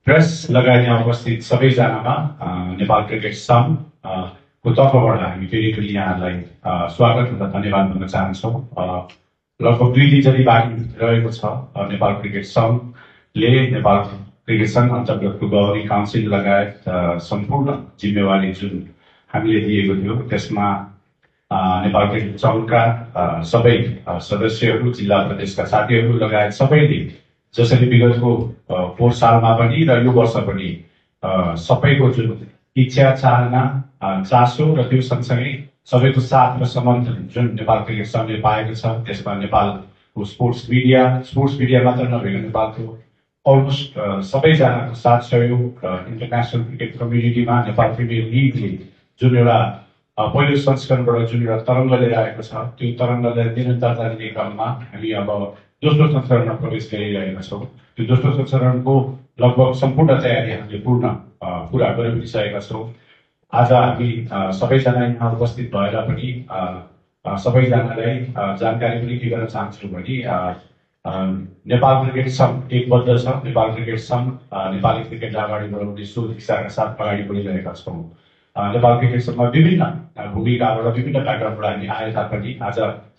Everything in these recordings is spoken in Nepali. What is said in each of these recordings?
प्रेस लगायत यहाँ उपस्थित सबैजनामा नेपाल क्रिकेट संघ को तर्फबाट हामी फेरि पनि यहाँलाई स्वागत र धन्यवाद भन्न चाहन्छौँ। लगभग 2 दिन जति बाँकी रहेको छ नेपाल क्रिकेट संघले नेपाल क्रिकेट संघ अन्तर्गतको गभर्निङ काउन्सिल लगायत सम्पूर्ण जिम्मेवारी जुन हामीले दिएको थियो त्यसमा नेपाल क्रिकेट संघका सबै सदस्यहरू, जिल्ला प्रदेशका साथीहरू लगायत सबैले जसरी विगतको 4 सालमा पनि र यो वर्ष पनि सबैको जुन इच्छा, चाहना, चासो र त्यो सँगसँगै सबैको साथ र समर्थन जुन नेपाल क्रिकेट संघले पाएको छ त्यसमा नेपालको स्पोर्ट्स मिडिया मात्र नभएर नेपालको अलमोस्ट सबैजनाको साथ सहयोग र इन्टरनेसनल क्रिकेट कम्युनिटीमा नेपाल प्रिमियर लिगले जुन एउटा पहिलो संस्करणबाट जुन एउटा तरङ्ग लिएर आएको छ त्यो तरङ्गलाई निरन्तरता दिने क्रममा हामी अब दोस्रो संस्करणमा प्रवेश गरिरहेका छौँ। त्यो दोस्रो संस्करणको लगभग सम्पूर्ण तयारी हामीले पुरा गरिसकेका छौँ। आज हामी सबैजना यहाँ उपस्थित भएर पनि सबैजनालाई जानकारी पनि के गर्न चाहन्छु भने नेपाल क्रिकेट संघ एकबद्ध छ। नेपाल क्रिकेट संघ नेपाली क्रिकेटलाई अगाडि बढाउने सो दिशाका साथ अगाडि बढिरहेका छौँ। नेपाल क्रिकेट संघमा विभिन्न भूमिकाबाट विभिन्न ब्याकग्राउन्डबाट हामी आए तापनि आज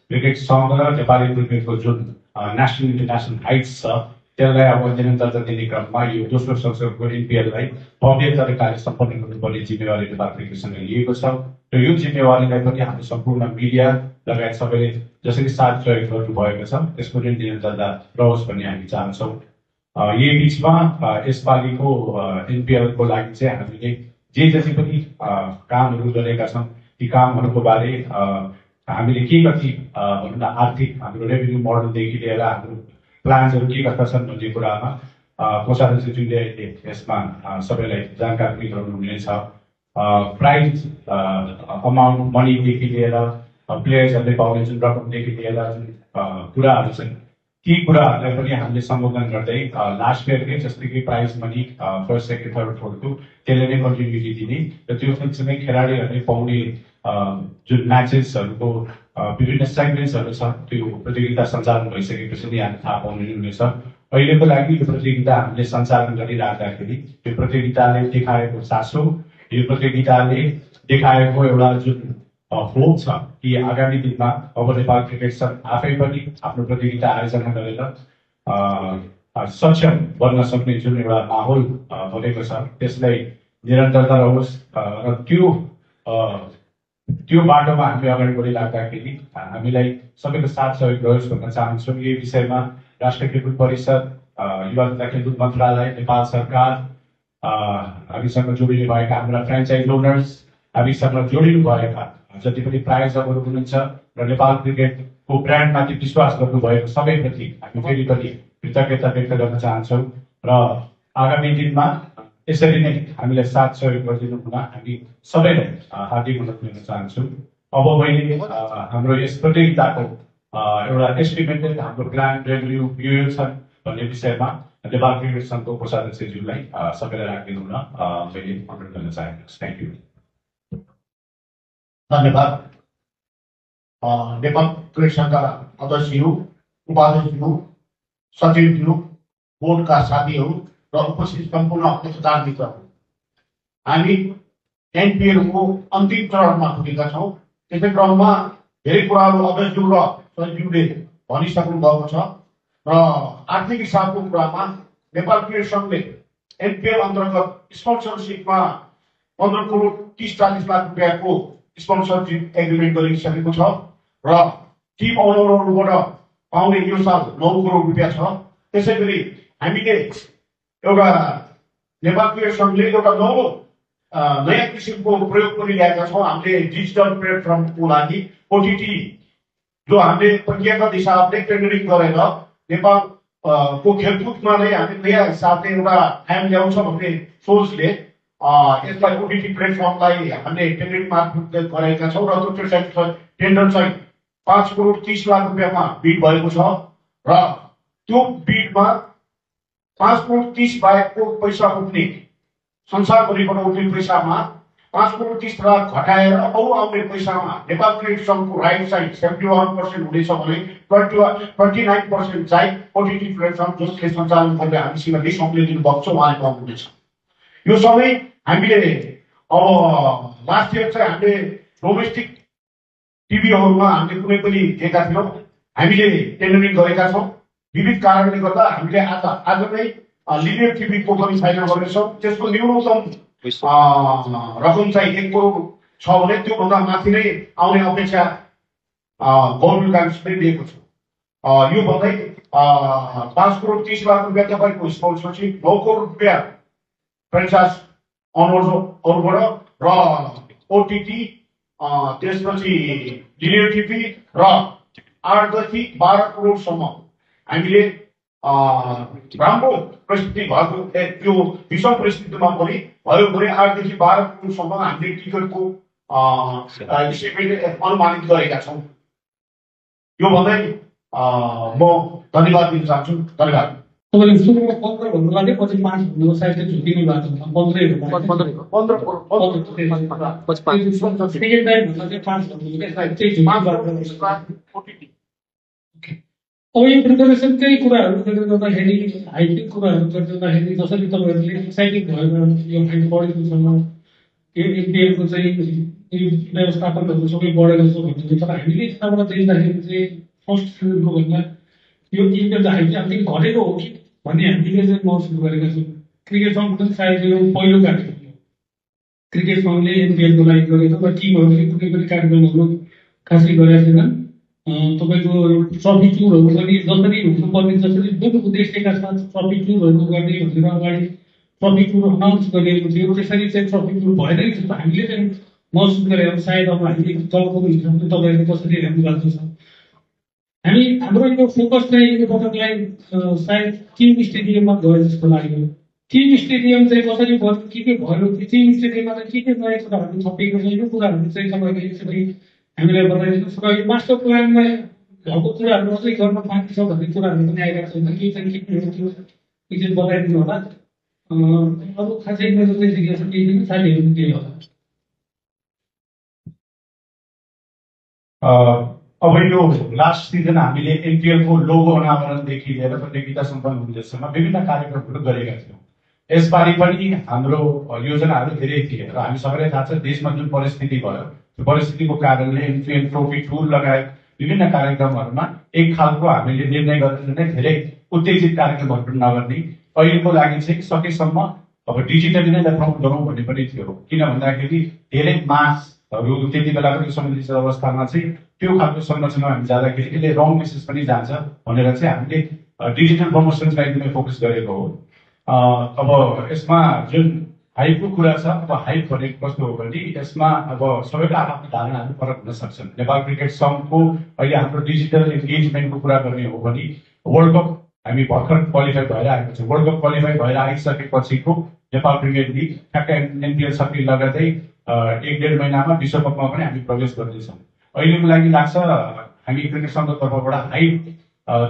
क्रिकेट संघ र नेपाली क्रिकेटको जुन नेसनल इन्टरनेसनल हाइट्स छ त्यसलाई अब निरन्तरता दिने क्रममा यो दोस्रो संस्करणको एनपिएललाई भव्य तरिकाले सम्पन्न गर्नुपर्ने जिम्मेवारी नेपाल क्रिकेट संघले लिएको छ र यो जिम्मेवारीलाई पनि हाम्रो सम्पूर्ण मिडिया लगायत सबैले जसरी साथ सहयोग गर्नुभएको छ त्यसको पनि निरन्तरता रहोस् भन्ने हामी चाहन्छौँ। यही बिचमा यसपालिको एनपिएलको लागि चाहिँ हामीले जे जति पनि कामहरू गरेका छौँ ती कामहरूको बारे हामीले के कति आर्थिक हाम्रो रेभेन्यू मोडलदेखि लिएर हाम्रो प्लान्सहरू के कस्ता छन् भन्ने कुरामा कोषाध्यक्षज्यूले यसमा सबैलाई जानकारी पनि गराउनुहुनेछ। प्राइज अमाउन्ट मनीदेखि लिएर प्लेयर्सहरूले पाउने जुन रकमदेखि लिएर जुन कुराहरू छन् ती कुराहरूलाई पनि हामीले सम्बोधन गर्दै लास्ट इयरकै जस्तै कि prize money first, second, third, फोर्थको त्यसले नै कन्टिन्युटी दिने र त्यो सँगसँगै खेलाडीहरूले पाउने जुन म्याचेसहरूको विभिन्न सेगमेन्ट्सहरू छ त्यो प्रतियोगिता सञ्चालन भइसकेपछि नै हामी थाहा पाउनु हुनेछ। अहिलेको लागि यो प्रतियोगिता हामीले सञ्चालन गरिराख्दाखेरि यो प्रतियोगिताले देखाएको चासो, यो प्रतियोगिताले देखाएको एउटा जुन होप छ कि आगामी दिनमा अब नेपाल क्रिकेट संघ आफै पनि आफ्नो प्रतियोगिता आयोजना गरेर सक्षम बन्न सक्ने जुन एउटा माहौल बनेको छ त्यसलाई निरन्तरता रहोस् र त्यो बाटोमा हामी अगाडि बढिराख्दाखेरि हामीलाई सबैको साथ सहयोग रहोस् भन्न चाहन्छौँ। यही विषयमा राष्ट्रिय खेलकुद परिषद, युवा तथा खेलकुद मन्त्रालय, नेपाल सरकार, हामीसँग जोडिनु भएका हाम्रा फ्रेन्चाइज ओनर्स, हामीसँग जोडिनु भएका जति पनि प्रायोजकहरू हुनुहुन्छ र नेपाल क्रिकेटको ब्रान्डमाथि विश्वास गर्नुभएको सबैप्रति हामी फेरि पनि कृतज्ञता व्यक्त गर्न चाहन्छौँ र आगामी दिनमा यसरी नै हामीलाई साथ सहयोग गरिदिनु हुन हामी सबैलाई हार्दिक अनुरोध गर्न चाहन्छौँ। अब मैले हाम्रो यस प्रतियोगिताको एउटा एस्टिमेटेड हाम्रो प्लान रेभेन्यू यो छ भन्ने विषयमा नेपाल क्रिकेट संघको कोषाध्यक्षज्यूलाई सबैलाई राखिदिनु हुन मैले अनुरोध गर्न चाहेको छु। Thank you. धन्यवाद। नेपाल क्रिकेट संघका अध्यक्षज्यू, उपाध्यक्षज्यू, सचिवज्यू, बोर्डका साथीहरू र उपस्थित सम्पूर्ण मतदान मित्रहरू, हामी एनपिएलको अन्तिम चरणमा पुगेका छौँ। त्यसै क्रममा धेरै कुराहरू अध्यक्षज्यू र सचिवज्यूले भनिसक्नु भएको छ र आर्थिक हिसाबको कुरामा नेपाल क्रिकेट संघले एनपिएल अन्तर्गत स्पोन्सरसिपमा 15 करोड 30-40 लाख रुपियाँको स्पोन्सरसिप एग्रिमेन्ट गरिसकेको छ र टिम ओनरहरूबाट पाउने यो साल 9 करोड रुपियाँ छ। त्यसै गरी हामीले एउटा नेपाल क्रिकेट संघले एउटा नयाँ किसिमको प्रयोग गरिरहेका छौँ। हामीले डिजिटल प्लेटफर्मको लागि ओटिटी जो हामीले प्रक्रियागत हिसाबले टेन्डरिङ गरेर नेपालको खेलकुदमा नै हामी नयाँ हिसाबले एउटा ठाउँ ल्याउँछ भन्ने सोचले यसलाई ओटिटी प्लेटफर्मलाई हामीले टेन्डरिङ मार्फत गरेका छौँ र त्यो टेन्डर चाहिँ 5 करोड 30 लाख रुपियाँमा बिड भएको छ र त्यो बिडमा 5 करोड 30 बाहेकको पैसा उठ्ने संसारभरिबाट उठ्ने पैसामा 5.30 लाख घटाएर औ आउने पैसामा नेपाल क्रिकेट सङ्घको राइट साइड 71% हुनेछ भने 29% चाहिँ ओटिटी प्लेटफर्म जसले सञ्चालन गर्दै हामीसँग रिसोर्सले दिनुभएको छ उहाँले पाउनुहुनेछ। यो सबै हामीले अब लास्ट इयर चाहिँ हामीले डोमेस्टिक टिभीहरूमा हामीले कुनै पनि दिएका थियौँ। हामीले टेन्डरिङ गरेका छौँ। विविध कारणले गर्दा हामीले आज नै लिनियर टिभीको पनि फाइनल गर्नेछौँ। त्यसको न्यूनतम रकम चाहिँ 1 करोड छ भने त्योभन्दा माथि नै आउने अपेक्षा गभर्मेन्ट काउन्सिलले दिएको छ। यो भन्दै 5 करोड 30 लाख रुपियाँ तपाईँको स्पोन्सरसिप, 9 करोड रुपियाँ फ्रेन्चाइज अनर्सहरूबाट र ओटिटी त्यसपछि लिनियर टिभी र 8 देखि 12 करोडसम्म हामीले राम्रो परिस्थिति भएको त्यो विषम परिस्थितिमा पनि भयो भने 8 देखि 12 करोडसम्म हामीले टिकटको अनुमानित गरेका छौँ। यो भन्दै म धन्यवाद दिन चाहन्छु। धन्यवाद। तपाईँले सुरुमा 15 भन्नु लाग्यो, पछि 5 भन्नु सायद छुट्टिनु भएको छ। 15 सेकेन्ड टाइम भन्दा चाहिँ 5 भन्नु के सायद चाहिँ छुट्टिनु। अब यो प्रिपरेसनकै कुराहरू गर्दै गर्दाखेरि हाइटकै कुराहरू गर्दै गर्दाखेरि जसरी तपाईँहरूले एक्साइटेड भएर यो फाइट बढेको छ, यो एनपिएलको चाहिँ यो व्यवस्थापनहरू सबै बढेको छ भन्नुहुन्छ। तर हामीले यताबाट देख्दाखेरि चाहिँ फर्स्ट सिजनको भन्दा यो एनपिएलको हाइट चाहिँ अलिक घटेको हो कि भन्ने हामीले चाहिँ महसुस गरेका छौँ। क्रिकेट सङ्घको पनि सायद यो पहिलो कार्यक्रम हो। क्रिकेट सङ्घले एनपिएलको लागि गरेको र टिमहरूले कुनै पनि कार्यक्रमहरू खासै गरेका छैनन्। तपाईँको ट्रफी टुरहरू पनि जसरी हुनुपर्ने जसरी जुन उद्देश्यका साथ ट्रफी टुरहरू गर्ने भनेर अगाडि ट्रफी टुर अनाउन्स गरिएको थियो त्यसरी चाहिँ ट्रफी टुर भएन जस्तो हामीले चाहिँ महसुस गरेर सायद अब हामीले जबको हिसाबले तपाईँहरूले कसरी हेर्नु भएको छ। हाम्रो यो फोकस चाहिँ यो पटकलाई सायद टिम स्टेडियममा गयो जस्तो लाग्यो। टिम स्टेडियम चाहिँ कसरी भयो के भयो, टिम स्टेडियममा चाहिँ के नयाँ कुराहरू थपिएको छ, यो कुराहरू चाहिँ तपाईँले यसरी हामीलाई बताइदिनुहोस्। र यो मास्टर प्लानमा भएको कुराहरू अझै गर्न बाँकी छ भन्ने कुराहरू पनि आइरहेको छैन। के चाहिँ के थियो एकछिन बताइदिनु होला। अरू खासै मेरो चाहिँ जिज्ञासा केही पनि साथीहरू केही होला। अब यो लास्ट सिजन हामीले एनपिएलको लोगो अनावरणदेखि लिएर प्रतियोगिता सम्पन्न हुनेसम्म विभिन्न कार्यक्रमहरू गरेका थियौँ। यसपालि पनि हाम्रो योजनाहरू धेरै थिए र हामी सबैलाई थाहा छ देशमा जुन परिस्थिति भयो त्यो परिस्थितिको कारणले एनपिएल ट्रोफी टुर लगायत विभिन्न कार्यक्रमहरूमा एक खालको हामीले निर्णय गरेर नै धेरै उत्तेजित कार्यक्रमहरू नगर्ने, अहिलेको लागि चाहिँ सकेसम्म अब डिजिटली नै प्रमोट गरौँ भन्ने पनि थियो। किन भन्दाखेरि धेरै मासहरू त्यति बेलाको यो सम्बन्धित अवस्थामा चाहिँ त्यो खालको संरचना हामी जाँदाखेरि यसले रङ मेसेज पनि जान्छ भनेर चाहिँ हामीले डिजिटल प्रमोसन्समा एकदमै फोकस गरेको हो। अब यसमा जुन हाइपको कुरा छ, अब हाइप भनेको कस्तो हो भने यसमा अब सबैको आफ्नो धारणाहरू फरक हुन सक्छन्। नेपाल क्रिकेट सङ्घको अहिले हाम्रो डिजिटल इन्गेजमेन्टको कुरा गर्ने हो भने वर्ल्ड कप हामी भर्खर क्वालिफाई भएर आएको छ। वर्ल्ड कप क्वालिफाई भएर आइसकेपछिको नेपाल क्रिकेट लिग ठ्याक्कै एनपिएल सकिन लगाउँदै 1-1.5 महिनामा विश्वकपमा पनि हामी प्रवेश गर्दैछौँ। अहिलेको लागि लाग्छ हामी क्रिकेट सङ्घको तर्फबाट हाइप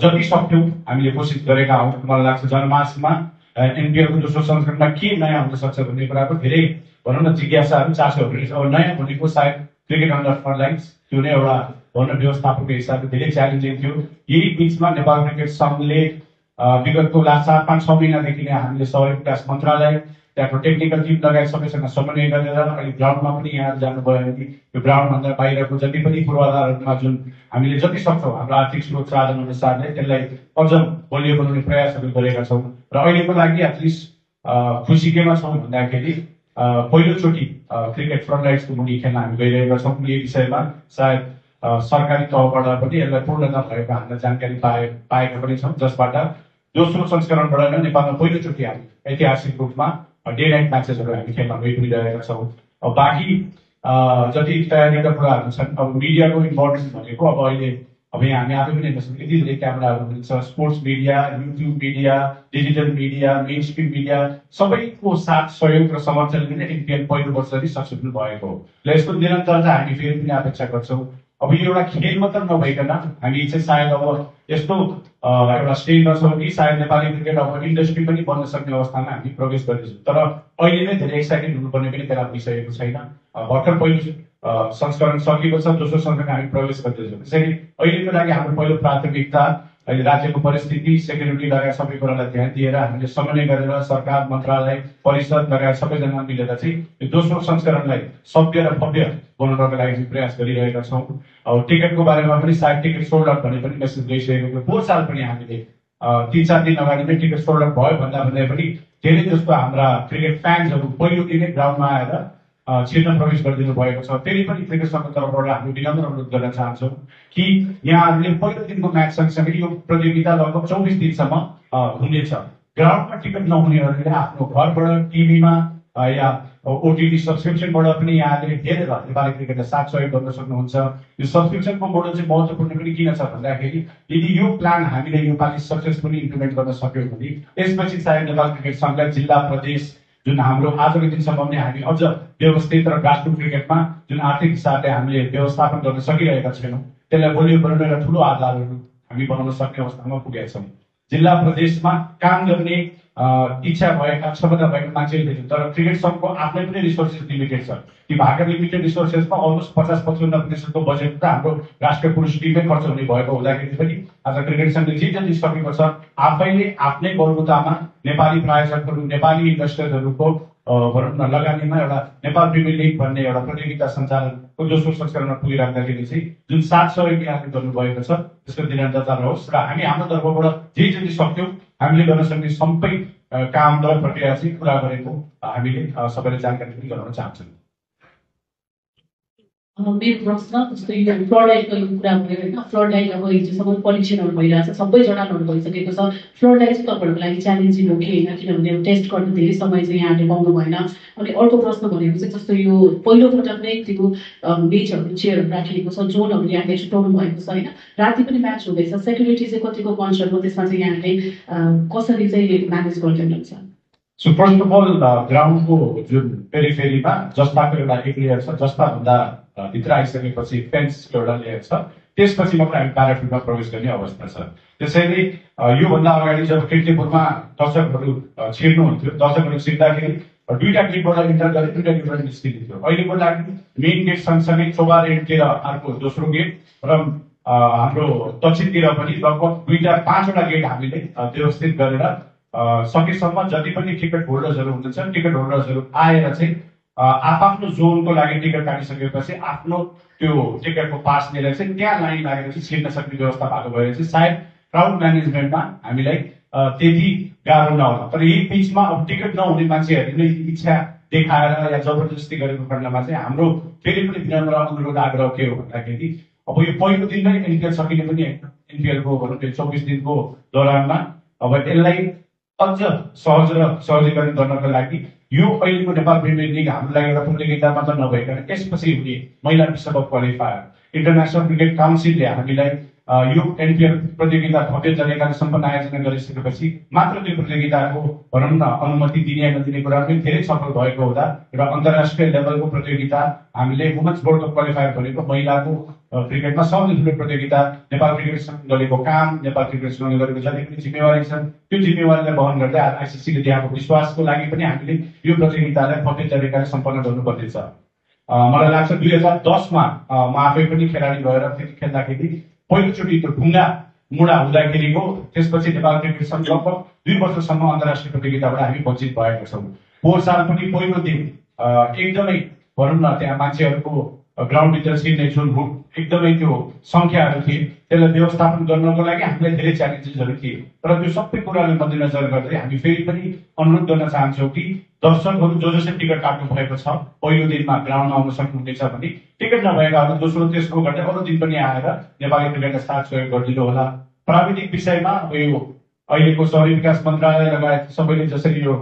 जति सक्थ्यौँ हामीले कोसिस गरेका हौँ। मलाई लाग्छ जनमासमा एनपिएलको दोस्रो संस्करणमा के नयाँ हुन सक्छ भन्ने कुराको धेरै भनौँ न जिज्ञासाहरू चासोहरू रहेछ। अब नयाँ भनेको सायद क्रिकेट अन्डर फन्डलाइन्स त्यो नै एउटा भनौँ व्यवस्थापकको हिसाबले धेरै च्यालेन्जिङ थियो। यही बिचमा नेपाल क्रिकेट सङ्घले विगतको लास्ट 4-5-6 महिनादेखि नै हामीले सहयोग विकास मन्त्रालय त्यहाँको टेक्निकल टिम लगायत सबैसँग समन्वय गरेर अहिले ग्राउन्डमा पनि यहाँ जानुभयो भने यो ग्राउन्डभन्दा बाहिरको जति पनि पूर्वाधारहरूमा जुन हामीले जति सक्छौँ हाम्रो आर्थिक स्रोत साधन अनुसारले त्यसलाई अझ बलियो बनाउने प्रयासहरू गरेका छौँ। र अहिलेको लागि एटलिस्ट खुसी केमा छौँ भन्दाखेरि पहिलोचोटि क्रिकेट फ्रन्टलाइन्सको मुनि खेल्न हामी गइरहेका छौँ। यो विषयमा सायद सरकारी तहबाट पनि यसलाई पूर्णता भएको हामीलाई जानकारी पाएका पनि छौँ, जसबाट दोस्रो संस्करणबाट नै नेपालमा पहिलोचोटि हामी ऐतिहासिक रूपमा डे नाइट म्याचेसहरू हामी खेल्न गइरहेका छौँ। अब बाँकी जति तयारीका कुराहरू छन्, अब मिडियाको इम्पोर्टेन्स भनेको अब अहिले अब यहाँ हामी आफै पनि हेर्न सक्छौँ यति धेरै क्यामेराहरू हुन्छ। Sports media, YouTube media, digital media, main stream media सबैको साथ सहयोग र समर्थनले नै एनपिएल पहिलो वर्ष सक्सेसफुल भएको हो। र यसको निरन्तरता हामी फेरि पनि अपेक्षा गर्छौँ। अब यो एउटा खेल मात्र नभइकन हामी चाहिँ सायद अब यस्तो एउटा स्टेजमा छौँ कि सायद नेपाली क्रिकेट अब इन्डस्ट्री पनि बन्न सक्ने अवस्थामा हामी प्रवेश गर्दैछौँ। तर अहिले नै धेरै एक्साइटेड हुनुपर्ने पनि बेला भइसकेको छैन। भर्खर पहिलो संस्करण सकिएको छ, दोस्रो संस्करण हामी प्रवेश गर्दैछौँ। त्यसैले अहिलेको लागि हाम्रो पहिलो प्राथमिकता अहिले राज्यको परिस्थिति, सेक्युरिटी लगायत सबै कुरालाई ध्यान दिएर हामीले समन्वय गरेर सरकार, मन्त्रालय, परिषद लगायत सबैजना मिलेर चाहिँ यो दोस्रो संस्करणलाई सभ्य र भव्य बनाउनको लागि चाहिँ प्रयास गरिरहेका छौँ। अब टिकटको बारेमा पनि सायद टिकट सोल्ड आउट भन्ने पनि मेसेज गइसकेको थियो। पोहोर साल पनि हामीले 3-4 दिन अगाडि नै टिकट सोल्ड आउट भयो भन्दा पनि धेरै जस्तो हाम्रा क्रिकेट फ्यान्सहरू पहिलो दिनै ग्राउन्डमा आएर छिर्न प्रवेश गरिदिनु भएको छ। फेरि पनि क्रिकेट सङ्घको तर्फबाट हामी विनम्र अनुरोध गर्न चाहन्छौँ कि यहाँहरूले पहिलो दिनको म्याच सँगसँगै यो प्रतियोगिता लगभग 24 दिनसम्म हुनेछ। ग्राउन्डमा टिकट नहुनेहरूले आफ्नो घरबाट, टिभीमा या ओटिटी सब्सक्रिप्सनबाट पनि यहाँले हेरेर नेपाली क्रिकेटलाई साथ सहयोग गर्न सक्नुहुन्छ। यो सब्सक्रिप्सनको मोडल चाहिँ महत्त्वपूर्ण पनि किन छ भन्दाखेरि यदि यो प्लान हामीले योपालि सक्सेसफुली इम्प्लिमेन्ट गर्न सक्यौँ भने यसपछि सायद नेपाल क्रिकेट सङ्घलाई जिल्ला, प्रदेश जुन हाम्रो आजको दिनसम्म पनि हामी अझ व्यवस्थित र ग्रासरुट क्रिकेटमा जुन आर्थिक हिसाबले हामीले व्यवस्थापन गर्न सकिरहेका छैनौँ त्यसलाई बलियो बनाउने एउटा ठुलो आधारहरू हामी बनाउन सक्ने अवस्थामा पुगेका छौँ। जिल्ला प्रदेशमा काम गर्ने इच्छा भएका, क्षमता भएका मान्छेहरू देख्छौँ, तर क्रिकेट सङ्घको आफ्नै पनि रिसोर्सेस लिमिटेड छ। ती भएका लिमिटेड रिसोर्सेसमा अलमोस्ट 50-55% बजेट त हाम्रो राष्ट्रिय पुरुष टिममै खर्च हुने भएको हुँदाखेरि पनि आज क्रिकेट सङ्घले जे जति सकेको छ आफैले आफ्नै बलबुतामा नेपाली प्रायोजकहरू, नेपाली इन्भेस्टरहरूको भनौँ न लगानीमा एउटा नेपाल प्रिमियर लिग भन्ने एउटा प्रतियोगिता सञ्चालनको दोस्रो संस्करणमा पुगिराख्दाखेरि चाहिँ जुन साथ सहयोग यहाँले गर्नुभएको छ त्यसको निरन्तरता रहोस् र हामी हाम्रो तर्फबाट जे जति सक्यौँ हामीले गर्न सक्ने सबै काम र प्रक्रिया चाहिँ पुरा गरेको हामीले सबैलाई जानकारी पनि गराउन चाहन्छौँ। मेरो प्रश्न जस्तै यो फ्लडलाइटको कुरा भयो होइन, फ्लडलाइट अब हिजोसम्म परीक्षणहरू भइरहेको छ, सबै जडानहरू भइसकेको छ। फ्लडलाइट चाहिँ तपाईँहरूको लागि च्यालेन्जिङ हो कि होइन, किनभने अब टेस्ट गर्न धेरै समय चाहिँ यहाँले पाउनु भएन। अनि अर्को प्रश्न भनेको चाहिँ जस्तो यो पहिलोपटक नै त्यो म्याचहरू चेयरहरू राखिएको छ, जोनहरू यहाँले छुट्याउनु भएको छ होइन, राति पनि म्याच हुँदैछ, सेक्युरिटी चाहिँ कतिको कन्सर्न हो, त्यसमा चाहिँ यहाँले कसरी चाहिँ म्यानेज गर्दै हुनुहुन्छ? सो फर्स्ट अफ अल ग्राउन्डको जुन पेरिफेरीमा जस्ताको एउटा एक लेयर छ, जस्ताभन्दा भित्र आइसकेपछि फेन्सको एउटा लेयर छ, त्यसपछि मात्र हामी प्याराफिल्डमा प्रवेश गर्ने अवस्था छ। त्यसैले योभन्दा अगाडि जब किर्तिपुरमा दर्शकहरू छिर्नुहुन्थ्यो, दर्शकहरू छिर्दाखेरि दुईटा गेटबाट इन्टर गरे, दुईटा गेटबाट निस्किन्थ्यो। अहिलेको लागि मेन गेट सँगसँगै चौबार एन्डतिर अर्को दोस्रो गेट र हाम्रो दक्षिणतिर पनि लगभग 2-5वटा गेट हामीले व्यवस्थित गरेर सकेसम्म जति पनि टिकट होल्डर्सहरू हुनुहुन्छ टिकट होल्डर्सहरू आएर चाहिँ आफ्नो जोनको लागि टिकट काटिसकेपछि आफ्नो त्यो टिकटको पास लिएर चाहिँ त्यहाँ लाइन लागेर चाहिँ छिर्न सक्ने व्यवस्था भएको भएर चाहिँ सायद क्राउड म्यानेजमेन्टमा हामीलाई त्यति गाह्रो नहोला। तर यही बिचमा अब टिकट नहुने मान्छेहरूले इच्छा देखाएर या जबरजस्ती गरेको खण्डमा चाहिँ हाम्रो फेरि पनि विनम्र अनुरोध आग्रह के हो भन्दाखेरि अब यो पहिलो दिन नै एनपिएल सकिने पनि एनपिएलको भनौँ 24 दिनको दौरानमा अब यसलाई अझ सहज र सहजीकरण गर्नको लागि यो अहिलेको नेपाल प्रिमियर लिग हाम्रो लागि एउटा प्रतियोगिता मात्र नभइकन यसपछि हुने महिला विश्वकप क्वालिफायर इन्टरनेसनल क्रिकेट काउन्सिलले हामीलाई यो एनपिएल प्रतियोगिता भव्य तरिकाले सम्पन्न आयोजना गरिसकेपछि मात्र त्यो प्रतियोगिताको भनौँ न अनुमति दिने या नदिने कुरा पनि धेरै सफल भएको हुँदा एउटा अन्तर्राष्ट्रिय लेभलको प्रतियोगिता हामीले वुमेन्स वर्ल्ड कप क्वालिफायर भनेको महिलाको क्रिकेटमा सबैभन्दा ठुलो प्रतियोगिता नेपाल क्रिकेट सङ्घ गरेको काम, नेपाल क्रिकेट सङ्घले गरेको जति पनि जिम्मेवारी छन् त्यो जिम्मेवारीलाई वहन गर्दै आइसिसीले दिएको विश्वासको लागि पनि हामीले यो प्रतियोगितालाई भव्य तरिकाले सम्पन्न गर्नुपर्नेछ। मलाई लाग्छ 2010मा म आफै पनि खेलाडी भएर खेल्दाखेरि पहिलोचोटि त्यो ढुङ्गा मुडा हुँदाखेरिको त्यसपछि नेपाल क्रिकेट सङ्घ लगभग 2 वर्षसम्म अन्तर्राष्ट्रिय प्रतियोगिताबाट हामी वञ्चित भएका छौँ। पोहोर साल पनि पहिलो दिन एकदमै भनौँ न त्यहाँ मान्छेहरूको ग्राउन्डभित्र छिर्ने जुन एकदमै त्यो सङ्ख्याहरू थिए त्यसलाई व्यवस्थापन गर्नको लागि हामीलाई धेरै च्यालेन्जेसहरू थिए। तर त्यो सबै कुरालाई मध्यनजर गर्दै हामी फेरि पनि अनुरोध गर्न चाहन्छौँ कि दर्शकहरू जसले टिकट काट्नु भएको छ पहिलो दिनमा ग्राउन्डमा आउन सक्नुहुनेछ भने टिकट नभएकाहरू दोस्रो तेस्रो गर्दै अरू दिन पनि आएर नेपाली क्रिकेटलाई साथ सहयोग गरिदिनु होला। प्राविधिक विषयमा अब यो अहिलेको शहरी विकास मन्त्रालय लगायत सबैले जसरी यो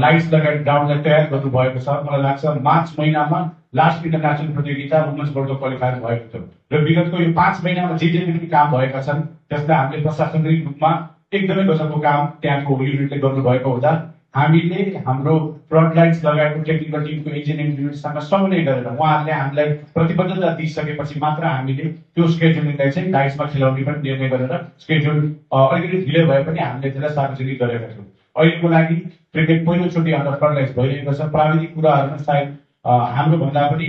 लाइट्स लगायत ग्राउन्डलाई तयार गर्नुभएको छ, मलाई लाग्छ मार्च महिनामा लास्ट इन्टरनेसनल प्रतियोगिता वुमेन्स वर्ल्ड कप क्वालिफायर भएको थियो र विगतको यो 5 महिनामा जे जे पनि काम भएका छन् त्यसलाई हामीले प्रशासनिक रूपमा एकदमै गजबको काम त्यहाँको युनिटले गर्नुभएको हुँदा हामीले हाम्रो फ्रन्ट लाइन्स लगायतको टेक्निकल टिमको इन्जिनियरिङ युनिटसँग समन्वय गरेर उहाँहरूले हामीलाई प्रतिबद्धता दिइसकेपछि मात्र हामीले त्यो स्केड्युलिङलाई चाहिँ डाइट्समा खेलाउने पनि निर्णय गरेर स्केड्युल अलिकति ढिलै भए पनि हामीले त्यसलाई सार्वजनिक गरेका छौँ। अहिलेको लागि क्रिकेट पहिलोचोटि अन्डर फ्रन्ट लाइन्स भइरहेको छ। प्राविधिक कुराहरूमा सायद हाम्रो भन्दा पनि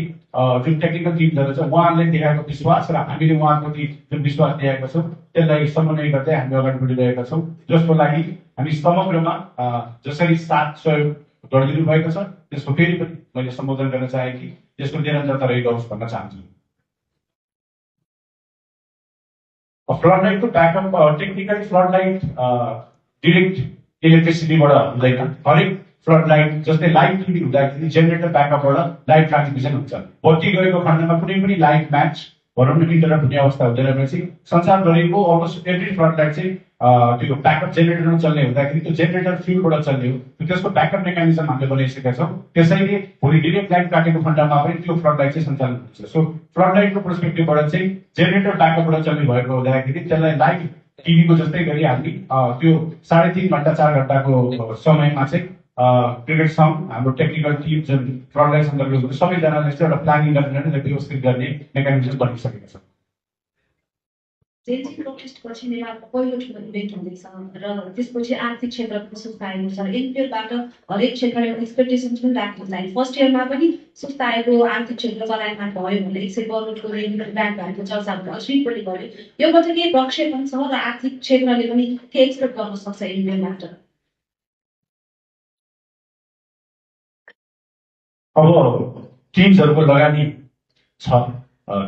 जुन टेक्निकल टिमहरू छ उहाँहरूले देखाएको विश्वास र हामीले उहाँप्रति जुन विश्वास दिएका छौँ त्यसलाई समन्वय गर्दै हामी अगाडि बढिरहेका छौँ, जसको लागि हामी समग्रमा जसरी साथ सहयोग गरिदिनु भएको छ त्यसको फेरि पनि मैले सम्बोधन गर्न चाहे कि त्यसको निरन्तरता रहिरहोस् भन्न चाहन्छु। फ्लड लाइटको backup technically flood light direct इलेक्ट्रिसिटीबाट हुँदैन। हरेक फ्लड लाइट जस्तै लाइट टिभी हुँदाखेरि जेनेरेटर ब्याकअपबाट लाइट ट्रान्समिसन हुन्छ। बत्ती गएको खण्डमा कुनै पनि लाइट म्याच भनौँ न इन्टरप्ट हुने अवस्था हुँदैन भनेपछि संसारभरिको अलमोस्ट एभ्री फ्लड लाइट चाहिँ त्यो ब्याकअप जेनेरेटरमा चल्ने हुँदाखेरि त्यो जेनेरेटर फ्युलबाट चल्ने हो। त्यसको ब्याकअप मेकानिजम हामीले बनाइसकेका छौँ। त्यसैले भोलि डिरेक्ट लाइट काटेको खण्डमा पनि त्यो फ्लड लाइट चाहिँ सञ्चालन हुन्छ। सो फ्लड लाइटको पर्सपेक्टिभबाट चाहिँ जेनेरेटर ब्याकअपबाट चल्ने भएको हुँदाखेरि त्यसलाई लाइट टिभीको जस्तै गरी हामी त्यो 3.5 घन्टा 4 घन्टाको समयमा चाहिँ क्रिकेट सङ हाम्रो टेक्निकल टिम जुन फ्रन्ट लाइन सन्दर्भमा सबैजनाले चाहिँ एउटा प्लानिङ गरेर नै व्यवस्थित गर्ने मेकानिजम बनिसकेका छौँ। जेएनजी प्रोटेस्टपछि नेपालको पहिलो ठुलो इभेन्ट हुँदैछ र त्यसपछि आर्थिक क्षेत्रको सुस्त आएको छ। एनपिएलबाट हरेक क्षेत्रमा एक्सपेक्टेसन पनि राखेको छ। फर्स्ट इयरमा पनि सुस्त आएको आर्थिक क्षेत्र चलायमान भयो भने 100 करोडको रेभेन्यू ब्याक भएको चर्चाहरू अस्ति पनि भयो। योबाट के प्रक्षेपण छ र आर्थिक क्षेत्रले पनि के एक्सपेक्ट गर्न सक्छ एनपिएलबाट? अब टिम्सहरूको लगानी छ।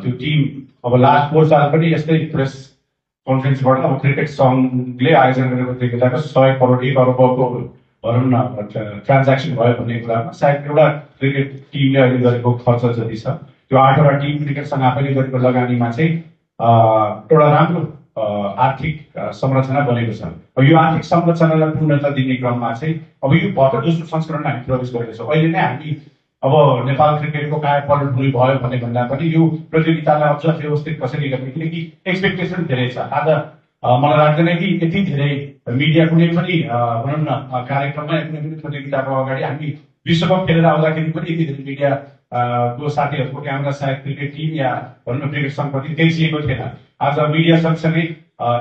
त्यो टिम अब लास्ट 4 साल पनि यस्तै प्रेस कन्फरेन्सबाट अब क्रिकेट सङ्घले आयोजना गरेको क्रिकेटको 100 करोड 1 अरबको भनौँ न ट्रान्ज्याक्सन भयो भन्ने कुरामा सायद एउटा क्रिकेट टिमले अहिले गरेको खर्च जति छ त्यो 8वटा टिम क्रिकेटसँग आफैले गरेको लगानीमा चाहिँ एउटा राम्रो आर्थिक संरचना बनेको छ। अब यो आर्थिक संरचनालाई पूर्णता दिने क्रममा चाहिँ अब यो भर्खर दोस्रो संस्करणमा हामी प्रवेश गर्दैछौँ। अहिले नै हामी अब नेपाल क्रिकेटको कायापलट हुने भयो भने भन्दा पनि यो प्रतियोगितालाई अझ व्यवस्थित कसरी गर्ने, किनकि एक्सपेक्टेसन धेरै छ। आज मलाई लाग्दैन कि यति धेरै मिडिया कुनै पनि भनौँ न कार्यक्रममा कुनै पनि प्रतियोगिताको अगाडि हामी विश्वकप खेलेर आउँदाखेरि पनि यति धेरै मिडिया को साथीहरूको क्यामेरा सायद क्रिकेट टिम या भनौँ न क्रिकेट सङ्घप्रति देखिएको थिएन। आज मिडिया सँगसँगै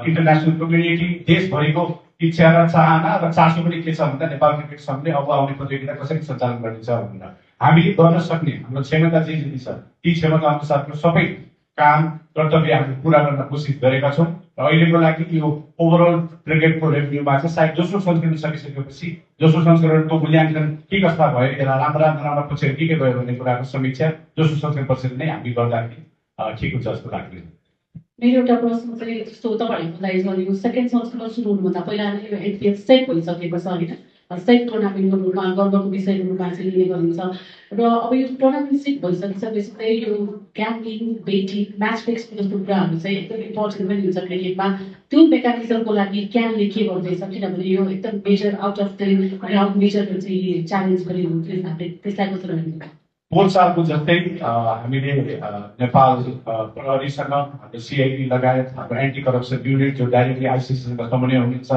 इन्टरनेसनल कम्युनिटी देशभरिको इच्छा र चाहना र चासो पनि के छ भन्दा नेपाल क्रिकेट सङ्घले अब आउने प्रतियोगिता कसरी सञ्चालन गरिन्छ भनेर हामीले गर्न सक्ने हाम्रो क्षमता जे जति छ ती क्षमता अनुसारको सबै काम कर्तव्य हामीले पुरा गर्न कोसिस गरेका छौँ। र अहिलेको लागि यो ओभरअल क्रिकेटको रेभेन्यूमा चाहिँ सायद दोस्रो संस्करण सकिसकेपछि दोस्रो संस्करणको मूल्याङ्कन के कस्ता भयो, यसलाई राम्रा नराम्रा पक्षहरू के भयो भन्ने कुराको समीक्षा दोस्रो संस्करण पछि नै हामी गर्दाखेरि ठिक हुन्छ जस्तो लाग्दैन। मेरो एउटा प्रश्न चाहिँ जस्तो तपाईँहरूको लागि गरेको सेकेन्ड संस्करण सुरु हुनुभन्दा पहिला नै यो एनपिएल सेट भइसकेको छ होइन, सेट टुर्नामेन्टको रूपमा गर्वको विषयको रूपमा चाहिँ लिने गरिन्छ र अब यो टुर्नामेन्ट सेट भइसकेपछि चाहिँ यो ग्याम्बलिङ बेटिङ म्याच फिक्स जस्तो कुराहरू चाहिँ एकदम इम्पोर्टेन्ट पनि हुन्छ क्रिकेटमा। त्यो मेकानिजमको लागि क्यानले के गर्दैछ, किनभने यो एकदम major out of the ground मेजरहरू चाहिँ च्यालेन्ज गरेको हुन्छ हामीले त्यसलाई कसरी हेर्नुहुन्छ? पोहोर सालको जस्तै हामीले नेपाल प्रहरीसँग हाम्रो सिआइडी लगायत हाम्रो एन्टी करप्सन युनिट जो डाइरेक्टली आइसिसीसँग समन्वय हुनुहुन्छ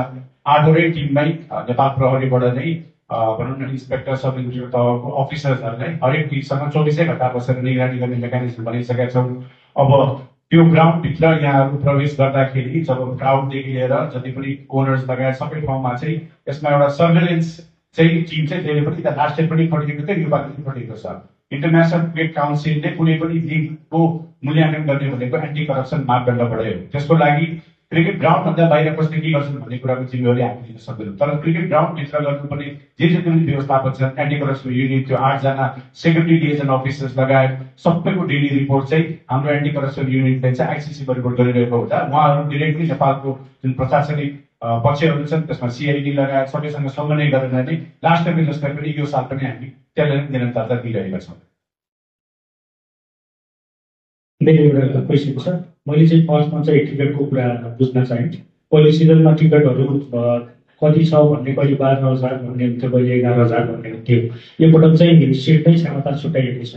8वटै टिममै नेपाल प्रहरीबाट नै भनौँ न इन्सपेक्टर सब इन्सपेक्टर तहको अफिसर्सहरूलाई हरेक टिमसँग 24 घण्टा बसेर निगरानी गर्ने मेकानिजम बनाइसकेका छौँ। अब त्यो ग्राउन्डभित्र यहाँहरू प्रवेश गर्दाखेरि जब क्राउडदेखि लिएर जति पनि ओनर्स लगायत सबै ठाउँमा चाहिँ यसमा एउटा सर्भेलेन्स चाहिँ टिम चाहिँ धेरै पनि लास्ट टाइम पनि खटिएको थियो, यो पालि पनि खटिएको छ। इन्टरनेसनल क्रिकेट काउन्सिलले कुनै पनि लिगको मूल्याङ्कन गर्ने भनेको एन्टी करप्सन मापदण्ड बढायो। त्यसको लागि क्रिकेट ग्राउन्डभन्दा बाहिर कसले के गर्छन् भन्ने कुराको जिम्मेवारी हामी लिन सक्दैनौँ, तर क्रिकेट ग्राउन्डभित्र गर्नुपर्ने जे जति पनि व्यवस्थापन छ एन्टी करप्सन युनिट त्यो 8 जना सेक्युरिटी लिएजन अफिसर्स लगायत सबैको डेली रिपोर्ट चाहिँ हाम्रो एन्टी करप्सन युनिटले चाहिँ आइसिसीमा रिपोर्ट गरिरहेको हुँदा उहाँहरू डिरेक्टली नेपालको जुन प्रशासनिक पक्षहरू छन् त्यसमा सिआइडी लगायत सबैसँग समन्वय गरेर नै लास्ट टाइम जस्तै पनि यो साल पनि हामी त्यसलाई निरन्तरता दिइरहेका छौँ। मेरो एउटा क्वेसन छ, मैले चाहिँ फर्स्टमा चाहिँ टिकटको कुरा बुझ्न चाहेँ। पहिले सिजनमा टिकटहरू कति छ भन्ने कहिले 12,000 भन्ने हुन्थ्यो, कहिले 11,000 भन्ने हुन्थ्यो। यो पटक चाहिँ सिट नै क्षमता छुट्याइएको छ,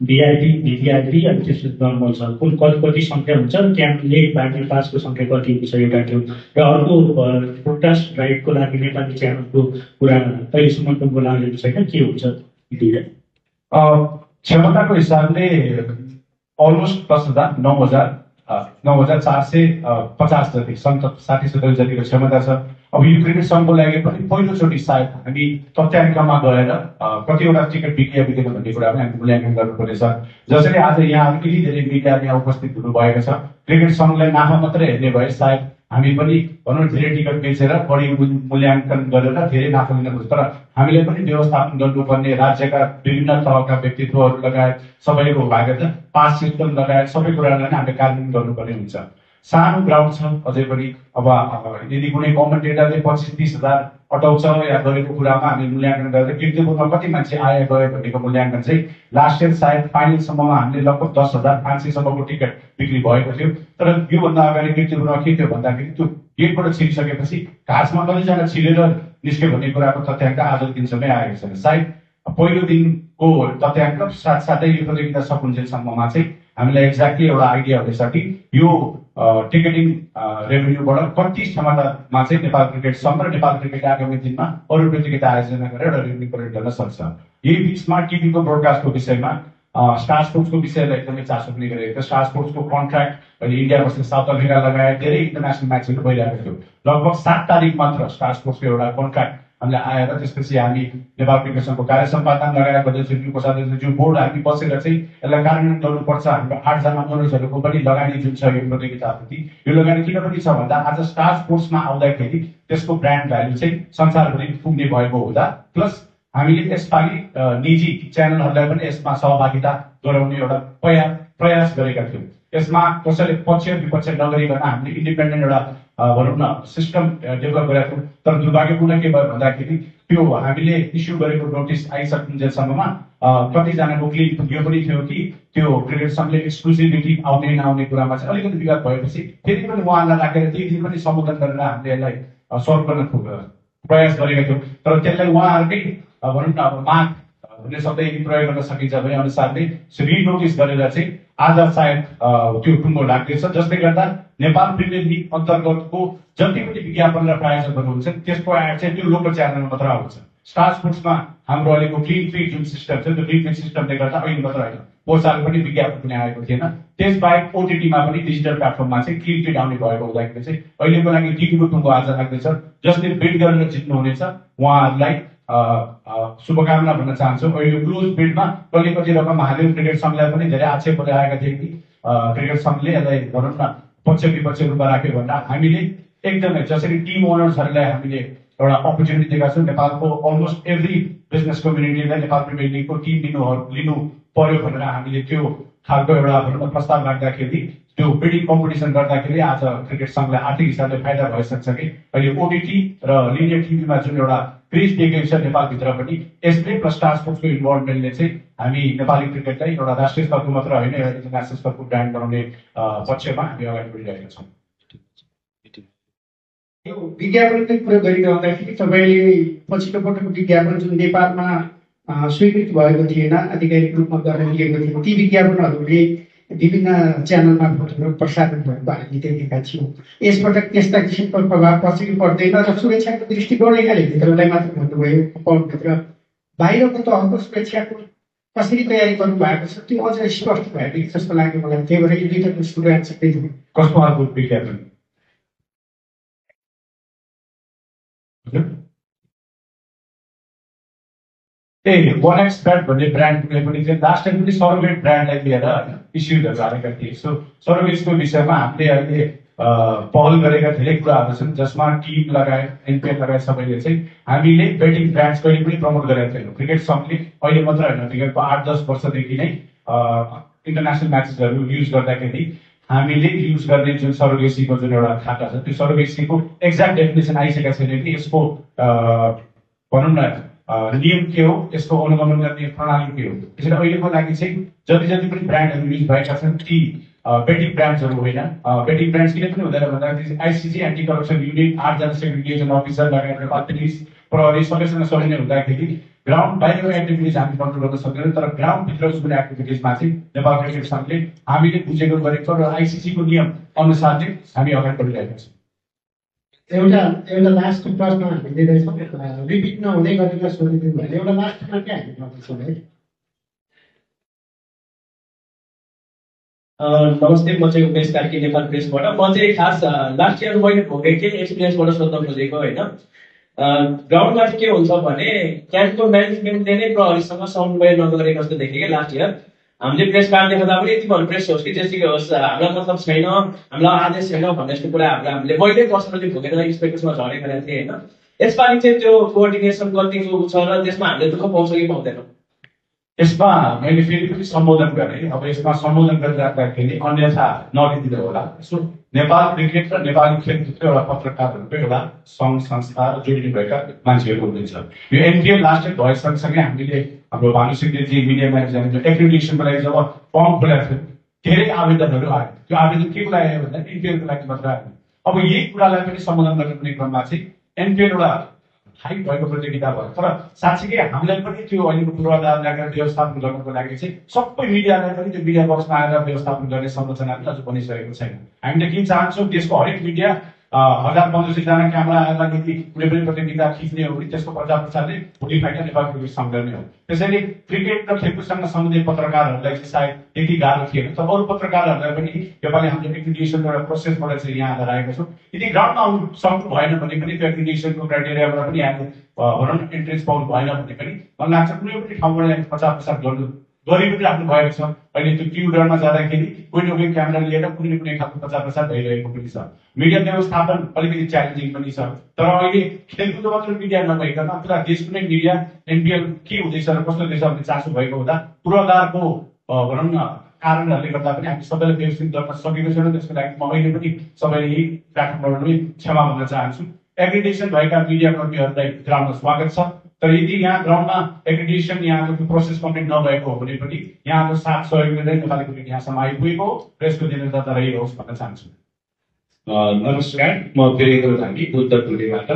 भिआइपी भिभिआइपी अनि त्यसपछि नर्मल छ। कुल कति सङ्ख्या हुन्छ, क्याम्पले बाँकी पासको सङ्ख्या कति हुन्छ एउटा थियो। र अर्को प्रोटेस्ट राइटको लागि नेपाली च्यानलको कुरा अहिलेसम्मको बोलाएको छैन, के हुन्छ क्षमताको हिसाबले अलमोस्ट 10,000 9,450 जति 60-70 जतिको क्षमता छ। अब यो क्रिकेट सङ्घको लागि पनि पहिलोचोटि सायद हामी तथ्याङ्कमा गएर कतिवटा टिकट बिक्रिया बिक्रेन भन्ने कुरा पनि हामी मूल्याङ्कन गर्नुपर्नेछ। जसरी आज यहाँ अलिकति धेरै मिडिया यहाँ उपस्थित हुनुभएको छ, क्रिकेट सङ्घलाई नाफा मात्रै हेर्ने भए सायद हामी पनि भनौँ धेरै टिकट बेचेर बढी मूल्याङ्कन गरेर धेरै नाफा लिन खोज्छ। तर हामीले पनि व्यवस्थापन गर्नुपर्ने राज्यका विभिन्न तहका व्यक्तित्वहरू लगायत सबैको भागेर पास सिस्टम लगायत सबै कुरालाई नै हामीले कार्यान्वयन गर्नुपर्ने हुन्छ। सानो ग्राउन्ड छ अझै पनि। अब यदि कुनै कमेन्टेटरले 25-30 हजार अटाउँछ या गरेको कुरामा हामी मूल्याङ्कन गरेर कीर्तिपुरमा कति मान्छे आए गए भनेको मूल्याङ्कन चाहिँ लास्ट इयर सायद फाइनलसम्ममा हामीले लगभग 10,500 सम्मको टिकट बिक्री भएको थियो। तर योभन्दा अगाडि कीर्तिपुरमा के थियो भन्दाखेरि त्यो गेटबाट छिरिसकेपछि घाँसमा कतिजना छिरेर निस्क्यो भन्ने कुराको तथ्याङ्क आजको दिनसम्मै आएको छैन। सायद पहिलो दिनको तथ्याङ्क साथसाथै यो प्रतियोगिता सकुन्जेलसम्ममा चाहिँ हामीलाई एक्ज्याक्टली एउटा आइडिया हुनेछ कि यो टिकटिङ रेभेन्यूबाट कति क्षमतामा चाहिँ नेपाल क्रिकेट सङ्घ र नेपाल क्रिकेट आगामी दिनमा अरू प्रतियोगिता आयोजना गरेर एउटा रेभेन्यू कलेक्ट गर्न सक्छ। यही बिचमा टिभीको ब्रोडकास्टको विषयमा स्टार स्पोर्ट्सको विषयलाई एकदमै चासो पनि गरेको थियो। स्टार स्पोर्ट्सको कन्ट्र्याक्ट अहिले इन्डिया वर्सेस साउथ अफ्रिका लगायत धेरै इन्टरनेसनल म्याचहरू भइरहेको थियो। लगभग 7 तारिक मात्र स्टार स्पोर्ट्सको एउटा कन्ट्र्याक्ट हामीलाई आएर त्यसपछि हामी नेपाल क्रिकेट सङ्घको कार्य सम्पादन लगायत अध्यक्षज्यू कोषाध्यक्षज्यू बोर्ड हामी बसेर चाहिँ यसलाई कार्यान्वयन गर्नुपर्छ। हाम्रो 8 जना ओनर्सहरूको पनि लगानी जुन छ यो प्रतियोगिताप्रति, यो लगानी किन पनि छ भन्दा आज स्टार स्पोर्ट्समा आउँदाखेरि त्यसको ब्रान्ड भ्यालु चाहिँ संसारभरि पुग्ने भएको हुँदा प्लस हामीले यसपालि निजी च्यानलहरूलाई पनि यसमा सहभागिता गराउने एउटा प्रयास गरेका थियौँ। यसमा कसैले पक्ष विपक्ष नगरिकन हामीले इन्डिपेन्डेन्ट एउटा भनौँ न सिस्टम डेभलप गरेका थियौँ। तर दुर्भाग्यपूर्ण के भयो भन्दाखेरि त्यो हामीले इस्यु गरेको नोटिस आइसकुन्जेलसम्ममा कतिजनाको क्लिक यो पनि थियो कि त्यो क्रिकेट सङ्घले एक्सक्लुसिभिटी आउने नआउने कुरामा चाहिँ अलिकति विवाद भएपछि फेरि पनि उहाँलाई राखेर त्यही दिन पनि सम्बोधन गरेर हामीले यसलाई सल्भ गर्न प्रयास गरेका थियौँ। तर त्यसलाई उहाँहरूकै भनौँ न अब माग भन्ने शब्द यदि प्रयोग गर्न सकिन्छ भने अनुसारले रिनोटिस गरेर चाहिँ आज सायद त्यो टुङ्गो लाग्दैछ, जसले गर्दा नेपाल प्रिमियर लिग अन्तर्गतको जति पनि विज्ञापन र प्रायोजकहरू हुन्छन् त्यसको एड चाहिँ त्यो लोकल च्यानलमा मात्र आउँछ। स्टार स्पोर्ट्समा हाम्रो अहिलेको क्लिन फ्री जुन सिस्टम छ त्यो क्लिन फ्री सिस्टमले गर्दा अहिले मात्र होइन पोसाल पनि विज्ञापन पनि आएको थिएन। त्यसबाहेक ओटिटीमा पनि डिजिटल प्लेटफर्ममा चाहिँ क्लिन फ्री आउने भएको हुँदाखेरि चाहिँ अहिलेको लागि टिभीको टुङ्गो आज लाग्दैछ। जसले बिड गरेर जित्नुहुनेछ उहाँहरूलाई शुभकामना भन्न चाहन्छु। अहिले क्लोज बिडमा कति रकम हाल्यो। क्रिकेट सङ्घलाई पनि धेरै आक्षेपहरू आएका थिए कि क्रिकेट सङ्घले यसलाई भनौँ न पक्ष विपक्ष रूपमा राख्यो भन्दा हामीले एकदमै जसरी टिम ओनर्सहरूलाई हामीले एउटा अपर्च्युनिटी दिएका छौँ। नेपालको अलमोस्ट एभ्री बिजनेस कम्युनिटीलाई नेपाल प्रिमियर लिगको टिम लिनु पर्यो भनेर हामीले त्यो खालको एउटा भनौँ न प्रस्ताव राख्दाखेरि त्यो बिडिङ कम्पिटिसन गर्दाखेरि आज क्रिकेट सङ्घलाई आर्थिक हिसाबले फाइदा भइसक्छ कि अहिले ओटिटी र लिनियर टिभीमा जुन एउटा क्रेज दिएको छ नेपालभित्र पनि यसले प्लस स्टार स्पोर्ट्सको इन्भल्भमेन्टले चाहिँ हामी नेपाली क्रिकेटलाई एउटा राष्ट्रिय स्तरको मात्र होइन एउटा इन्टरनेसनल स्तरको ब्रान्ड बनाउने पक्षमा हामी अगाडि बढिरहेका छौँ। यो विज्ञापनको कुरा गरिरहँदाखेरि तपाईँले पछिल्लो पटकको विज्ञापन जुन नेपालमा स्वीकृत भएको थिएन, आधिकारिक रूपमा गर्न लिएको थियो, ती विज्ञापनहरूले विभिन्न च्यानल मार्फतहरू प्रसारण भएको हामीले देखेका थियौँ। यसपटक त्यस्ता किसिमको प्रभाव पर्छ कि पर्दैन र सुरक्षाको दृष्टिकोणले भित्रलाई मात्र भन्नुभयो, अकाउन्टभित्र बाहिरको तहको सुरक्षाको कसरी तयारी गर्नु भएको छ त्यो अझ स्पष्ट भएको जस्तो लाग्यो मलाई। त्यही भएर यो दुईवटा स्टुडेन्ट छ त्यही कस्तो खालको विज्ञापन वान एक्स ब्याट भन्ने ब्रान्डले पनि चाहिँ लास्ट टाइम पनि सरोगेट ब्रान्डलाई लिएर इस्युजहरू हालेका थिए। सो सरोगेटको विषयमा हामीले अहिले पहल गरेका धेरै कुराहरू छन् जसमा टिम लगायत एनपिएल लगायत सबैले चाहिँ हामीले बेटिङ ब्रान्ड्स कहिले पनि प्रमोट गरेका थिएनौँ। क्रिकेट सङ्घले अहिले मात्र होइन क्रिकेटको 8-10 वर्षदेखि नै इन्टरनेसनल म्याचेसहरू युज गर्दाखेरि हामीले युज गर्ने जुन सरोगेसीको जुन एउटा खाता छ त्यो सरोगेसीको एक्ज्याक्ट डेफिनेसन आइसकेको छैन कि यसको भनौँ न नियम के हो, यसको अनुगमन गर्ने प्रणाली के हो। त्यसैले अहिलेको लागि चाहिँ जति पनि ब्रान्डहरू युज भएका छन् ती बेटिङ ब्रान्चहरू होइन। बेटिङ ब्रान्च किन पनि हुँदैन भन्दाखेरि आइसिसी एन्टी करप्सन युनिट 8 जना सेग्रिगेसन अफिसर लगायत पुलिस प्रहरी सबैसँग सजिलै हुँदाखेरि ग्राउन्ड बाहिरको एक्टिभिटिज हामी कन्ट्रोल गर्न सक्दैनौँ, तर ग्राउन्डभित्र जुन एक्टिभिटिजमा चाहिँ नेपाल क्रिकेट सङ्घले हामीले बुझेको गरेको र आइसिसीको नियम अनुसार चाहिँ हामी अगाडि बढिरहेका छौँ। एउटा लास्ट प्रश्न हामी दिँदैछौँ, रिपिट नहुँदै गरेर सोधिदिनु भयो। एउटा लास्टमा के हामी गर्दैछौँ है? नमस्ते, म चाहिँ उमेश कार्की नेपाल प्रेसबाट। म चाहिँ खास लास्ट इयर मैले भोगेको थिएँ एक्सपिरियन्सबाट सोध्न खोजेको होइन। ग्राउन्डमा चाहिँ के हुन्छ भने क्याम्पको म्यानेजमेन्टले नै प्रहरीसँग समन्वय नगरेको जस्तो देखेँ क्या लास्ट इयर। हामीले प्रेस कार्ड देखाउँदा पनि यति भन्नु प्रेस होस् कि जेसुकै होस्, हामीलाई मतलब छैन, हामीलाई आदेश छैन भन्ने जस्तो कुराहरूलाई हामीले मैले पर्सनली भोगेर इन्सपेक्टर्समा झरेको थिएँ होइन। यसपालि चाहिँ त्यो कोअर्डिनेसन कतिको छ र त्यसमा हामीले दुःख पाउँछ कि पाउँदैनौँ? यसमा मैले फेरि पनि सम्बोधन गरेँ। अब यसमा सम्बोधन गरिराख्दाखेरि अन्यथा नलिदिनु होला। यसो नेपाल क्रिकेट र नेपाली खेलकुदको एउटा पत्रकारहरूको एउटा सङ्घ संस्था र जोडिनु भएका मान्छेहरू हुनुहुन्छ। यो एनपिएल लास्ट इयर भए सँगसँगै हामीले हाम्रो भानु सिंहजी मिडिया म्यानेजर एक्रिडिटेसनको लागि जब फर्म खोलेको थियो धेरै आवेदनहरू आयो। त्यो आवेदन के को लागि आयो भन्दा एनपिएलको लागि मात्र आयो। अब यही कुरालाई पनि सम्बोधन गर्ने क्रममा चाहिँ एनपिएल एउटा हाइट भएको प्रतियोगिता भयो, तर साँच्चीकै हामीलाई पनि त्यो अहिलेको पूर्वाधार व्यवस्थापन गर्नको लागि चाहिँ सबै मिडियालाई पनि त्यो मिडिया बक्समा आएर व्यवस्थापन गर्ने संरचना पनि अझ बनिसकेको छैन। हामीले के चाहन्छौँ, देशको हरेक मिडिया 1000-1500 जना क्यामेरा आएर यदि कुनै पनि प्रतियोगिता खिच्ने हो भने त्यसको प्रचार प्रसार चाहिँ भोलि फाइदा नेपाल क्रिकेट सङ्घ नै हो। त्यसैले क्रिकेट र खेलकुदसँग सम्बन्धित पत्रकारहरूलाई चाहिँ सायद त्यति गाह्रो थिएन, तर अरू पत्रकारहरूलाई पनि योपालि हामीले एक्रिडिटेसनको एउटा प्रोसेसबाट चाहिँ यहाँ आएर आएका छौँ। यदि ग्राउन्डमा आउनु सक्नु भएन भने पनि त्यो एक्रिडिटेसनको क्राइटेरियाबाट पनि हामीले भनौँ न इन्ट्रेन्स पाउनु भएन भने पनि मलाई लाग्छ कुनै पनि ठाउँबाट प्रचार प्रसार गर्नु गरि पनि राख्नु भएको छ। अहिले त्यो क्युडरमा जाँदाखेरि कोही न कोही क्यामेरा लिएर कुनै कुनै खालको प्रचार प्रसार भइरहेको पनि छ। मिडिया व्यवस्थापन अलिकति च्यालेन्जिङ पनि छ, तर अहिले खेलकुदको मात्र मिडिया नभइकन पुरा देशको नै मिडिया एनपिएल के हुँदैछ र कस्तो हुँदैछ भन्ने चासो भएको हुँदा पूर्वाधारको भनौँ न कारणहरूले गर्दा पनि हामी सबैलाई व्यवस्थित गर्न सकेको छैनौँ। त्यसको लागि म अहिले पनि सबैले यही प्लेटफर्मबाट पनि क्षमा भन्न चाहन्छु। एक्रिडिटेसन भएका मिडिया कर्मीहरूलाई ग्राउन्डमा स्वागत छ, तर यदि यहाँ ग्राउन्डमा एक्रिडिटेसन यहाँको प्रोसेस कम्प्लिट नभएको हो भने पनि यहाँको साथ सहयोगले नै नेपाली क्रिकेट यहाँसम्म आइपुगेको यसको निरन्तरता रहिरहोस् भन्न चाहन्छु। नमस्कार, म वीरेन्द्र धामी बुद्धपुरबाट।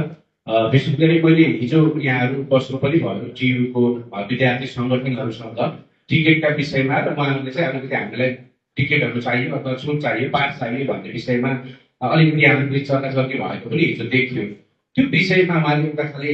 विशेष गरी मैले हिजो यहाँहरू बस्नु पनि भयो टियुको विद्यार्थी सङ्गठनहरूसँग टिकटका विषयमा, र उहाँहरूले चाहिँ अलिकति हामीलाई टिकटहरू चाहियो अथवा छुट चाहियो, पास चाहियो भन्ने विषयमा अलिकति हामीले चर्चा गर्ने भएको पनि हिजो देखियो। त्यो विषयमा उहाँले एउटा खालि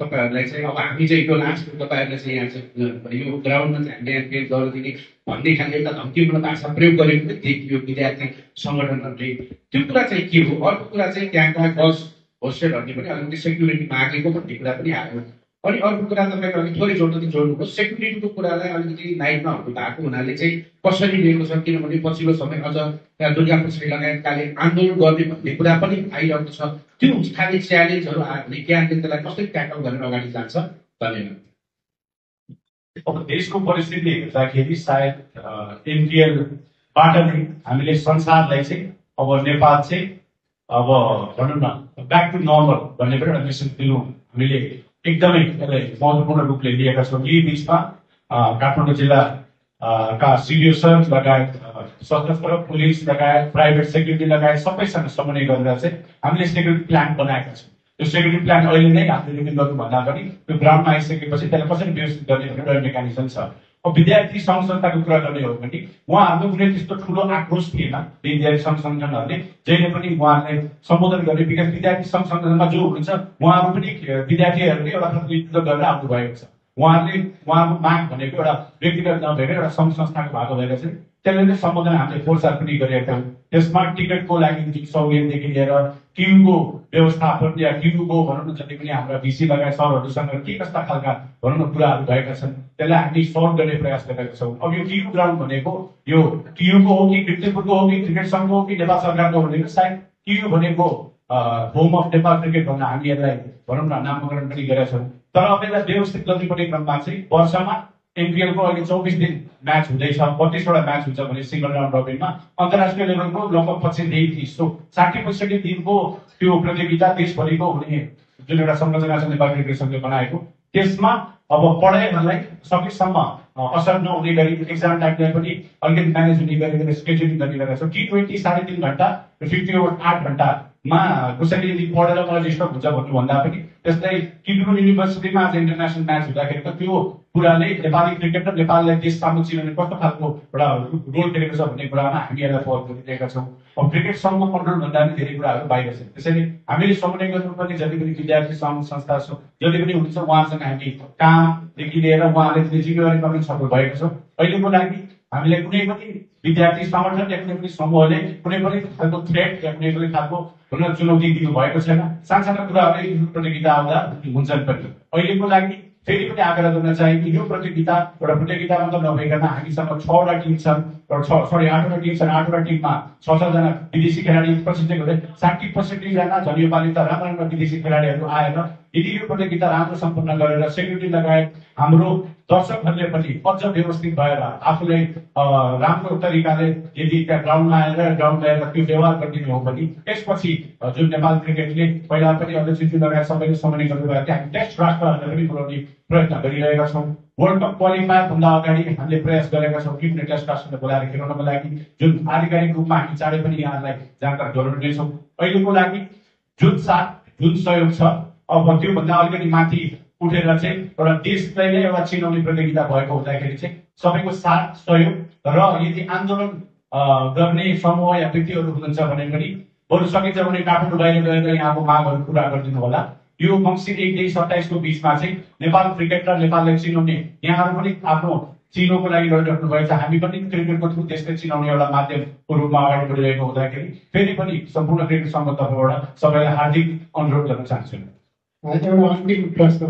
तपाईँहरूलाई चाहिँ अब हामी चाहिँ यो लास्ट तपाईँहरूलाई चाहिँ यहाँ चाहिँ यो ग्राउन्डमा चाहिँ हामीले एनपिएल गरिदिने भन्ने खालि एउटा धम्कीपूर्ण भाषा प्रयोग गरेको पनि देखियो विद्यार्थी सङ्गठनहरूले। त्यो कुरा चाहिँ के हो? अर्को कुरा चाहिँ त्यहाँका गज होस्टेलहरूले पनि अलिकति सेक्युरिटी मागेको भन्ने कुरा पनि आयो। अनि अर्को कुरा तपाईँको अलिक थोरै जोड्नुभयो, सेक्युरिटीको कुरालाई अलिकति नाइटमा हुनु भएको हुनाले चाहिँ कसरी लिएको छ, किनभने पछिल्लो समय अझ त्यहाँ दुर्गा प्रसाद लगायतकाले आन्दोलन गर्ने भन्ने कुरा पनि आइरहेको छ। त्यो खालि च्यालेन्जहरू आयो भने क्यानले त्यसलाई कसरी ट्याकल गरेर अगाडि जान्छ? धन्यवाद। अब देशको परिस्थिति हेर्दाखेरि सायद एनपिएलबाट नै हामीले संसारलाई चाहिँ अब नेपाल चाहिँ अब भनौँ न ब्याक टु नर्मल भन्ने पनि एउटा मेसेज दिनु हामीले एकदमै यसलाई महत्त्वपूर्ण रूपले लिएका छौँ। यही बिचमा काठमाडौँ जिल्ला का सिडिओ सर लगायत सशस्त्र पुलिस लगायत प्राइभेट सेक्युरिटी लगायत सबैसँग समन्वय गरेर चाहिँ हामीले सेक्युरिटी प्लान बनाएका छौँ। त्यो सेक्युरिटी प्लान अहिले नै हामीले रिभिल गर्नुभन्दा अगाडि त्यो ग्राउन्डमा आइसकेपछि त्यसलाई कसरी व्यवस्थित गर्ने एउटा मेकानिजम छ। अब विद्यार्थी सङ्घ संस्थाको कुरा गर्ने हो भने उहाँहरूको कुनै त्यस्तो ठुलो आक्रोश थिएन विद्यार्थी सङ्घ संगठनहरूले, जहिले पनि उहाँहरूलाई सम्बोधन गर्ने विकास विद्यार्थी सङ्घ संगठनमा जो हुनुहुन्छ उहाँहरू पनि विद्यार्थीहरूले एउटा प्रतिनिधित्व गरेर आउनु भएको छ। उहाँको माग भनेको एउटा व्यक्तिगत नभएर एउटा सङ्घ संस्थाको भएको भएर चाहिँ त्यसले नै सम्बोधन हामीले फोर्सार पनि गरिरहेका छौँ। त्यसमा टिकटको लागि सौर्यदेखि लिएर क्युको व्यवस्थापन या क्युको भनौँ न जति पनि हाम्रा भिसी लगायत सरहरूसँग के कस्ता खालका भनौँ न कुराहरू भएका छन् त्यसलाई हामी सल्भ गर्ने प्रयास गरेका छौँ। अब यो क्यु ग्राउन्ड भनेको यो क्युको हो कि कृतिपुरको हो कि क्रिकेट सङ्घको हो कि नेपाल सरकारको भनेको सायद क्यु भनेको होम अफ नेपाल क्रिकेट भन्न हामी यसलाई भनौँ न नामकरण पनि गरेका छौँ। तर अब यसलाई व्यवस्थित गर्नुपर्ने क्रममा चाहिँ वर्षमा एनपिएलको अहिले 24 दिन म्याच हुँदैछ, 32वटा म्याच हुन्छ भने सिङ्गल राउन्ड रबिनमा अन्तर्राष्ट्रिय लेभलको लगभग 25 सो 60-65 दिनको त्यो प्रतियोगिता देशभरिको हुने जुन एउटा संरचना छ नेपाल क्रिकेट सङ्घले बनाएको, त्यसमा अब पढाइहरूलाई सकेसम्म असर नहुने गरी एक्जाम टाइमलाई पनि अलिकति म्यानेज हुने गरी स्केड्युलिङ गरिरहेका छौँ। T20 3.5 घन्टा र 50 ओभर 8 घन्टामा कसैले यदि पढेर मलाई डिस्टर्ब हुन्छ भन्नुभन्दा पनि त्यस्तै किनभने युनिभर्सिटीमा आज इन्टरनेसनल म्याच हुँदाखेरि त त्यो कुराले नेपाली क्रिकेट र नेपाललाई देश सामु चिनाउने कस्तो खालको एउटा रोल खेलेको छ भन्ने कुरामा हामी यसलाई फलो गरिरहेका छौँ। अब क्रिकेट सङ्घको कन्ट्रोल भन्दा पनि धेरै कुराहरू बाहिर छ। त्यसैले हामीले समन्वय गर्नुपर्ने जति पनि विद्यार्थी सङ्घ संस्था छ जति पनि हुनुहुन्छ उहाँसँग हामी कामदेखि लिएर उहाँले दिने जिम्मेवारीमा पनि सफल भएको छौँ। अहिलेको लागि हामीले कुनै पनि विद्यार्थी संगठन या कुनै पनि समूहले कुनै पनि खालको थ्रेट या कुनै पनि खालको चुनौती दिनु भएको छैन। सानसाना कुराहरू प्रतियोगिता आउँदा हुन्छन् पनि। अहिलेको लागि फेरि पनि आग्रह गर्न चाहे कि यो प्रतियोगिता एउटा प्रतियोगिता मात्र नभइकन हामीसँग 6वटा टिम छन् र 8वटा टिम छन्। 8वटा टिममा 6-6 जना विदेशी खेलाडी प्रशिक्षक हुँदै 60% जना झन् योपालि त राम्रा राम्रा विदेशी खेलाडीहरू आएर यदि यो प्रतियोगिता राम्रो सम्पन्न गरेर सेक्युरिटी लगायत हाम्रो दर्शकहरूले पनि अझ व्यवस्थित भएर आफूले राम्रो तरिकाले यदि त्यहाँ ग्राउन्डमा आएर ग्राउन्ड ल्याएर त्यो व्यवहार गरिदिनु हो भने त्यसपछि जुन नेपाल क्रिकेटले पहिला पनि अध्यक्षज्यू लगायत सबैले समन्वय गर्नुभएको थियो, हामी टेस्ट राष्ट्रहरूलाई पनि बोलाउने प्रयत्न गरिरहेका छौँ। वर्ल्ड कप क्वालिफायर भन्दा अगाडि हामीले प्रयास गरेका छौँ कि कुनै टेस्ट राष्ट्रलाई बोलाएर खेलाउनको लागि जुन आधिकारिक रूपमा हामी चाँडै पनि यहाँलाई जानकारी गराउनेछौँ। अहिलेको लागि जुन साथ जुन सहयोग छ अब त्योभन्दा अलिकति माथि उठेर चाहिँ एउटा देशलाई नै एउटा चिनाउने प्रतियोगिता भएको हुँदाखेरि चाहिँ सबैको साथ सहयोग र यदि आन्दोलन गर्ने समूह या व्यक्तिहरू हुनुहुन्छ भने पनि बरु सकिन्छ भने काठमाडौँ बाहिर गएर यहाँको मागहरू पुरा गरिदिनु होला। यो मङ्सिर 1-27 को बिचमा चाहिँ नेपाल क्रिकेट र नेपाललाई चिनाउने यहाँहरू पनि आफ्नो चिनोको लागि लडिराख्नु भएको छ। हामी पनि क्रिकेटको थ्रु देशलाई चिनाउने एउटा माध्यमको रूपमा अगाडि बढिरहेको हुँदाखेरि फेरि पनि सम्पूर्ण क्रिकेट सङ्घको तर्फबाट सबैलाई हार्दिक अनुरोध गर्न चाहन्छु। एउटा अन्तिम प्रश्न